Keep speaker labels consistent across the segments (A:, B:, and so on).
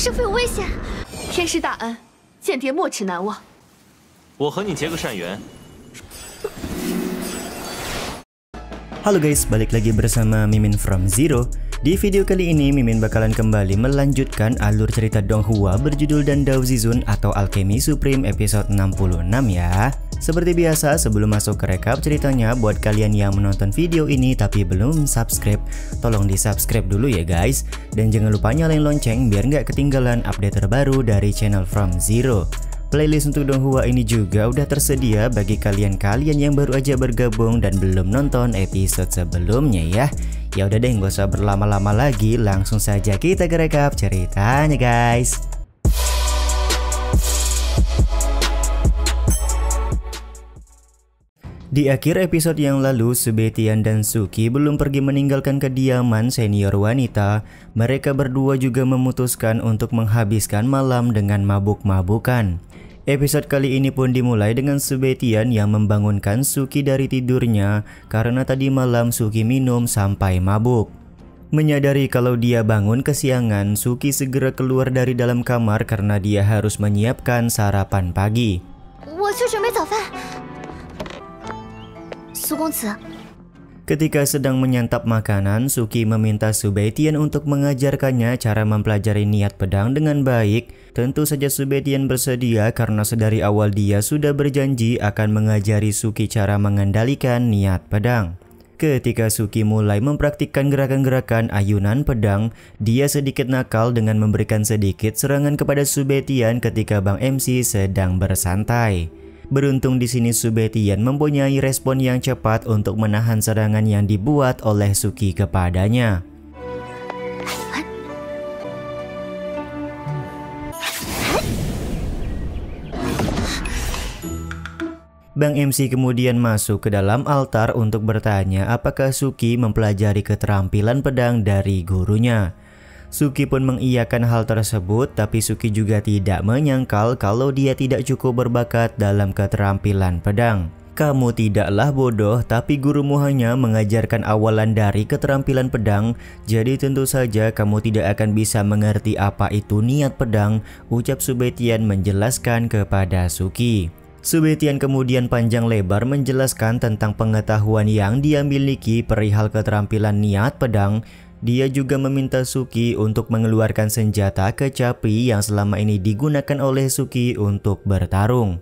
A: 师傅有危险！天师大恩，间谍没齿难忘。
B: 我和你结个善缘。
C: Halo guys, balik lagi bersama Mimin from Zero. Di video kali ini Mimin bakalan kembali melanjutkan alur cerita Donghua berjudul Dandao Zizun atau Alchemy Supreme episode 66 ya. Seperti biasa, sebelum masuk ke rekap ceritanya, buat kalian yang menonton video ini tapi belum subscribe, tolong di subscribe dulu ya guys. Dan jangan lupa nyalain lonceng biar nggak ketinggalan update terbaru dari channel From Zero. Playlist untuk Donghua ini juga udah tersedia bagi kalian-kalian yang baru aja bergabung dan belum nonton episode sebelumnya ya. Ya udah deh, nggak usah berlama-lama lagi, langsung saja kita ke rekap ceritanya guys. Di akhir episode yang lalu, Subetian dan Suki belum pergi meninggalkan kediaman senior wanita. Mereka berdua juga memutuskan untuk menghabiskan malam dengan mabuk-mabukan. Episode kali ini pun dimulai dengan Subetian yang membangunkan Suki dari tidurnya karena tadi malam Suki minum sampai mabuk. Menyadari kalau dia bangun kesiangan, Suki segera keluar dari dalam kamar karena dia harus menyiapkan sarapan pagi. Ketika sedang menyantap makanan, Suki meminta Subetian untuk mengajarkannya cara mempelajari niat pedang dengan baik. Tentu saja Subetian bersedia karena sedari awal dia sudah berjanji akan mengajari Suki cara mengendalikan niat pedang. Ketika Suki mulai mempraktikkan gerakan-gerakan ayunan pedang, dia sedikit nakal dengan memberikan sedikit serangan kepada Subetian ketika Bang MC sedang bersantai. Beruntung di sini Subetian mempunyai respon yang cepat untuk menahan serangan yang dibuat oleh Suki kepadanya. Bang MC kemudian masuk ke dalam altar untuk bertanya apakah Suki mempelajari keterampilan pedang dari gurunya. Suki pun mengiyakan hal tersebut, tapi Suki juga tidak menyangkal kalau dia tidak cukup berbakat dalam keterampilan pedang. Kamu tidaklah bodoh, tapi gurumu hanya mengajarkan awalan dari keterampilan pedang, jadi tentu saja kamu tidak akan bisa mengerti apa itu niat pedang, ucap Subetian menjelaskan kepada Suki. Subetian kemudian panjang lebar menjelaskan tentang pengetahuan yang dia miliki perihal keterampilan niat pedang. Dia juga meminta Suki untuk mengeluarkan senjata kecapi yang selama ini digunakan oleh Suki untuk bertarung.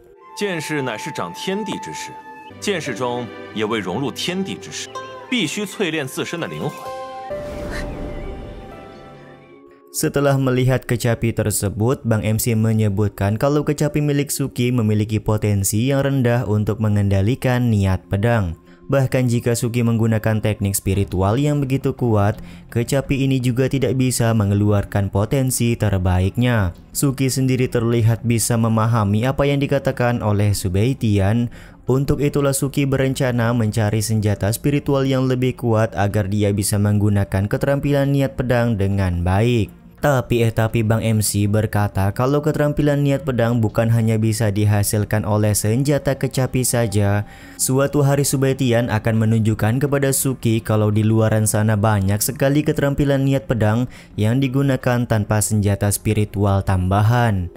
C: Setelah melihat kecapi tersebut, Bang MC menyebutkan kalau kecapi milik Suki memiliki potensi yang rendah untuk mengendalikan niat pedang. Bahkan jika Suki menggunakan teknik spiritual yang begitu kuat, kecapi ini juga tidak bisa mengeluarkan potensi terbaiknya. Suki sendiri terlihat bisa memahami apa yang dikatakan oleh Subetian. Untuk itulah Suki berencana mencari senjata spiritual yang lebih kuat agar dia bisa menggunakan keterampilan niat pedang dengan baik. Tapi Bang MC berkata kalau keterampilan niat pedang bukan hanya bisa dihasilkan oleh senjata kecapi saja. Suatu hari Subetian akan menunjukkan kepada Suki kalau di luaran sana banyak sekali keterampilan niat pedang yang digunakan tanpa senjata spiritual tambahan.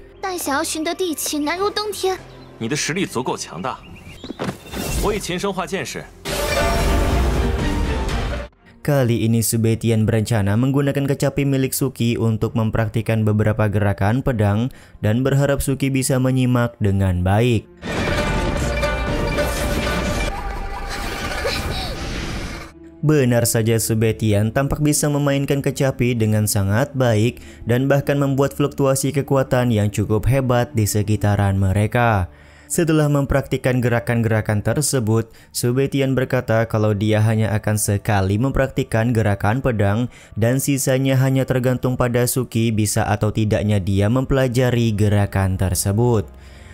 C: Kali ini Subetian berencana menggunakan kecapi milik Suki untuk mempraktikkan beberapa gerakan pedang dan berharap Suki bisa menyimak dengan baik. Benar saja Subetian tampak bisa memainkan kecapi dengan sangat baik dan bahkan membuat fluktuasi kekuatan yang cukup hebat di sekitaran mereka. Setelah mempraktikkan gerakan-gerakan tersebut, Subetian berkata kalau dia hanya akan sekali mempraktikkan gerakan pedang dan sisanya hanya tergantung pada Suki bisa atau tidaknya dia mempelajari gerakan tersebut.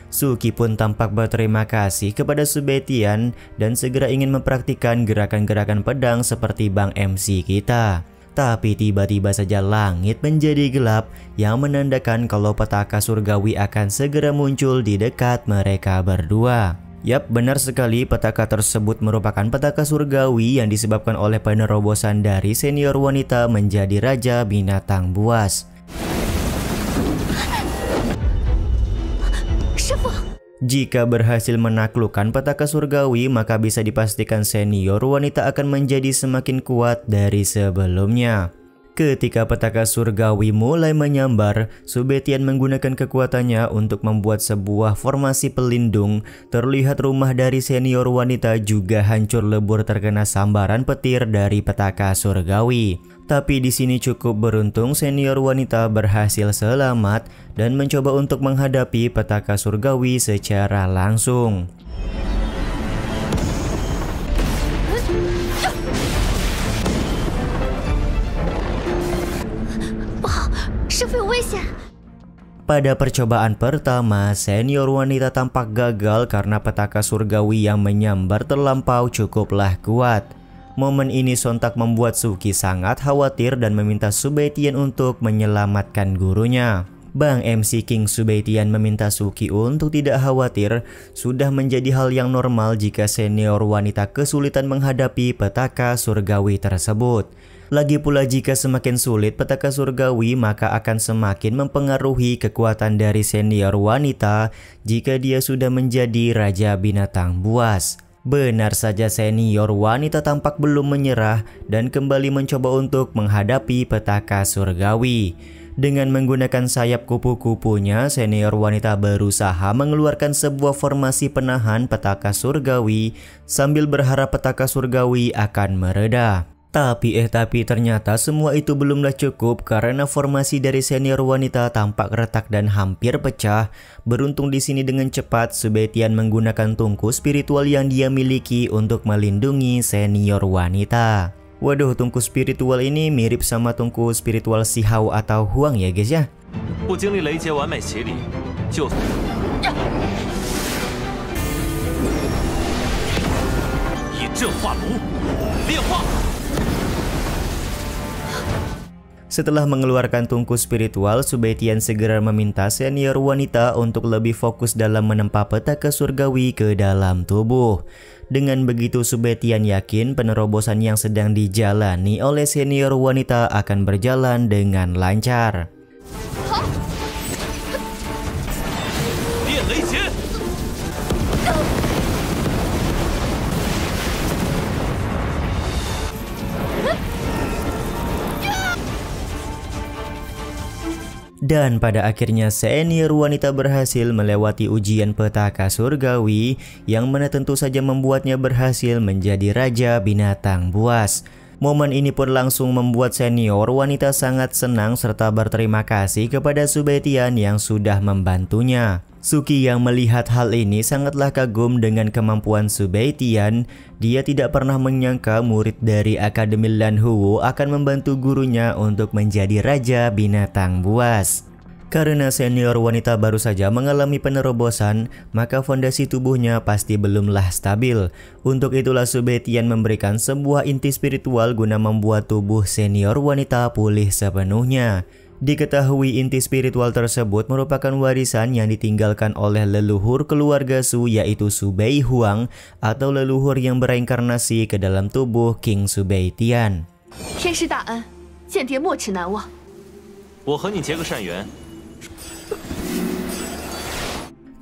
C: Suki pun tampak berterima kasih kepada Subetian dan segera ingin mempraktikkan gerakan-gerakan pedang seperti Bang MC kita. Tapi tiba-tiba saja langit menjadi gelap yang menandakan kalau petaka surgawi akan segera muncul di dekat mereka berdua. Yap, benar sekali, petaka tersebut merupakan petaka surgawi yang disebabkan oleh penerobosan dari senior wanita menjadi raja binatang buas. Jika berhasil menaklukkan petaka surgawi, maka bisa dipastikan senior wanita akan menjadi semakin kuat dari sebelumnya. Ketika petaka surgawi mulai menyambar, Subetian menggunakan kekuatannya untuk membuat sebuah formasi pelindung. Terlihat rumah dari senior wanita juga hancur lebur terkena sambaran petir dari petaka surgawi. Tapi di sini cukup beruntung senior wanita berhasil selamat dan mencoba untuk menghadapi petaka surgawi secara langsung.
A: 师父有危险！
C: Pada percobaan pertama, senior wanita tampak gagal karena petaka surgawi yang menyambar terlampau cukuplah kuat. Momen ini sontak membuat Suki sangat khawatir dan meminta Subetian untuk menyelamatkan gurunya. Bang MC King Subetian meminta Suki untuk tidak khawatir, sudah menjadi hal yang normal jika senior wanita kesulitan menghadapi petaka surgawi tersebut. Lagi pula jika semakin sulit petaka surgawi, maka akan semakin mempengaruhi kekuatan dari senior wanita jika dia sudah menjadi raja binatang buas. Benar saja senior wanita tampak belum menyerah dan kembali mencoba untuk menghadapi petaka surgawi. Dengan menggunakan sayap kupu-kupunya, senior wanita berusaha mengeluarkan sebuah formasi penahan petaka surgawi sambil berharap petaka surgawi akan mereda. Tapi ternyata semua itu belumlah cukup karena formasi dari senior wanita tampak retak dan hampir pecah. Beruntung di sini dengan cepat Subetian menggunakan tungku spiritual yang dia miliki untuk melindungi senior wanita. Waduh, tungku spiritual ini mirip sama tungku spiritual Si Hao atau Huang ya guys ya.
B: 不经历雷劫完美洗礼，就以阵化炉，炼化。
C: Setelah mengeluarkan tungku spiritual, Subetian segera meminta senior wanita untuk lebih fokus dalam menempa petaka surgawi ke dalam tubuh. Dengan begitu Subetian yakin penerobosan yang sedang dijalani oleh senior wanita akan berjalan dengan lancar. Dan pada akhirnya senior wanita berhasil melewati ujian petaka surgawi yang mana tentu saja membuatnya berhasil menjadi raja binatang buas. Momen ini pun langsung membuat senior wanita sangat senang serta berterima kasih kepada Subetian yang sudah membantunya. Suki yang melihat hal ini sangatlah kagum dengan kemampuan Subetian. Dia tidak pernah menyangka murid dari Akademi Lan Huo akan membantu gurunya untuk menjadi raja binatang buas. Karena senior wanita baru saja mengalami penerobosan, maka fondasi tubuhnya pasti belumlah stabil. Untuk itulah Subetian memberikan sebuah inti spiritual guna membuat tubuh senior wanita pulih sepenuhnya. Diketahui inti spiritual tersebut merupakan warisan yang ditinggalkan oleh leluhur keluarga Su, yaitu Subei Huang atau leluhur yang bereinkarnasi ke dalam tubuh King Subetian.
A: 天师大恩，间谍没齿难忘。
B: 我和你结个善缘。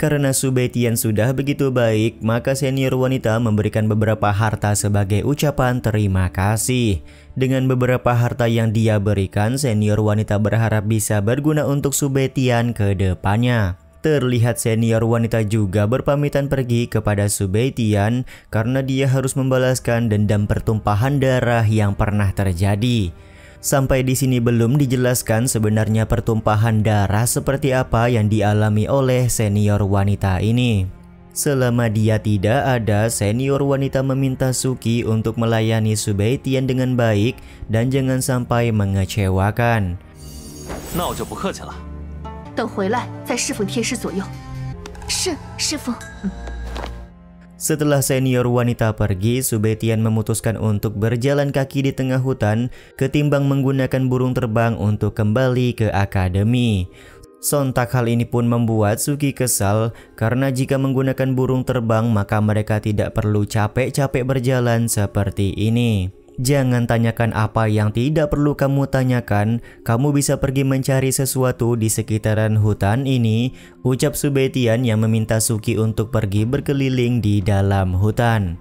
C: Karena Subetian sudah begitu baik, maka senior wanita memberikan beberapa harta sebagai ucapan terima kasih. Dengan beberapa harta yang dia berikan, senior wanita berharap bisa berguna untuk Subetian ke depannya. Terlihat senior wanita juga berpamitan pergi kepada Subetian karena dia harus membalaskan dendam pertumpahan darah yang pernah terjadi. Sampai di sini belum dijelaskan sebenarnya pertumpahan darah seperti apa yang dialami oleh senior wanita ini. Selama dia tidak ada, senior wanita meminta Suki untuk melayani Subetian dengan baik dan jangan sampai mengecewakan.
B: 那我就不客气了。
A: 等回来再侍奉天师左右。是，师父。
C: Setelah senior wanita pergi, Subetian memutuskan untuk berjalan kaki di tengah hutan ketimbang menggunakan burung terbang untuk kembali ke akademi. Sontak hal ini pun membuat Suki kesal karena jika menggunakan burung terbang maka mereka tidak perlu capek-capek berjalan seperti ini. Jangan tanyakan apa yang tidak perlu kamu tanyakan. Kamu bisa pergi mencari sesuatu di sekitaran hutan ini, ucap Subetian yang meminta Suki untuk pergi berkeliling di dalam hutan.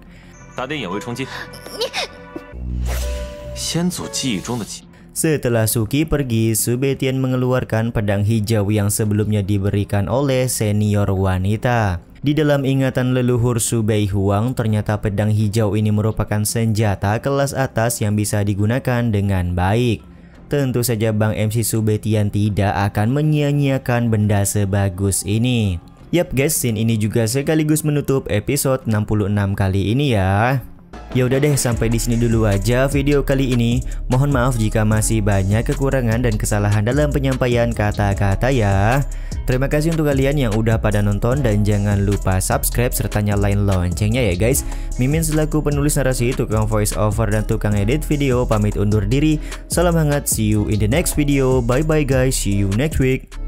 C: Setelah Suki pergi, Subetian mengeluarkan pedang hijau yang sebelumnya diberikan oleh senior wanita. Di dalam ingatan leluhur Subei Huang, ternyata pedang hijau ini merupakan senjata kelas atas yang bisa digunakan dengan baik. Tentu saja Bang MC Subetian tidak akan menyia-nyiakan benda sebagus ini. Yap guys, scene ini juga sekaligus menutup episode 66 kali ini ya. Ya udah deh, sampai di sini dulu aja video kali ini. Mohon maaf jika masih banyak kekurangan dan kesalahan dalam penyampaian kata-kata ya. Terima kasih untuk kalian yang udah pada nonton dan jangan lupa subscribe serta nyalain loncengnya ya guys. Mimin selaku penulis narasi, tukang voice over dan tukang edit video pamit undur diri. Salam hangat, see you in the next video. Bye bye guys, see you next week.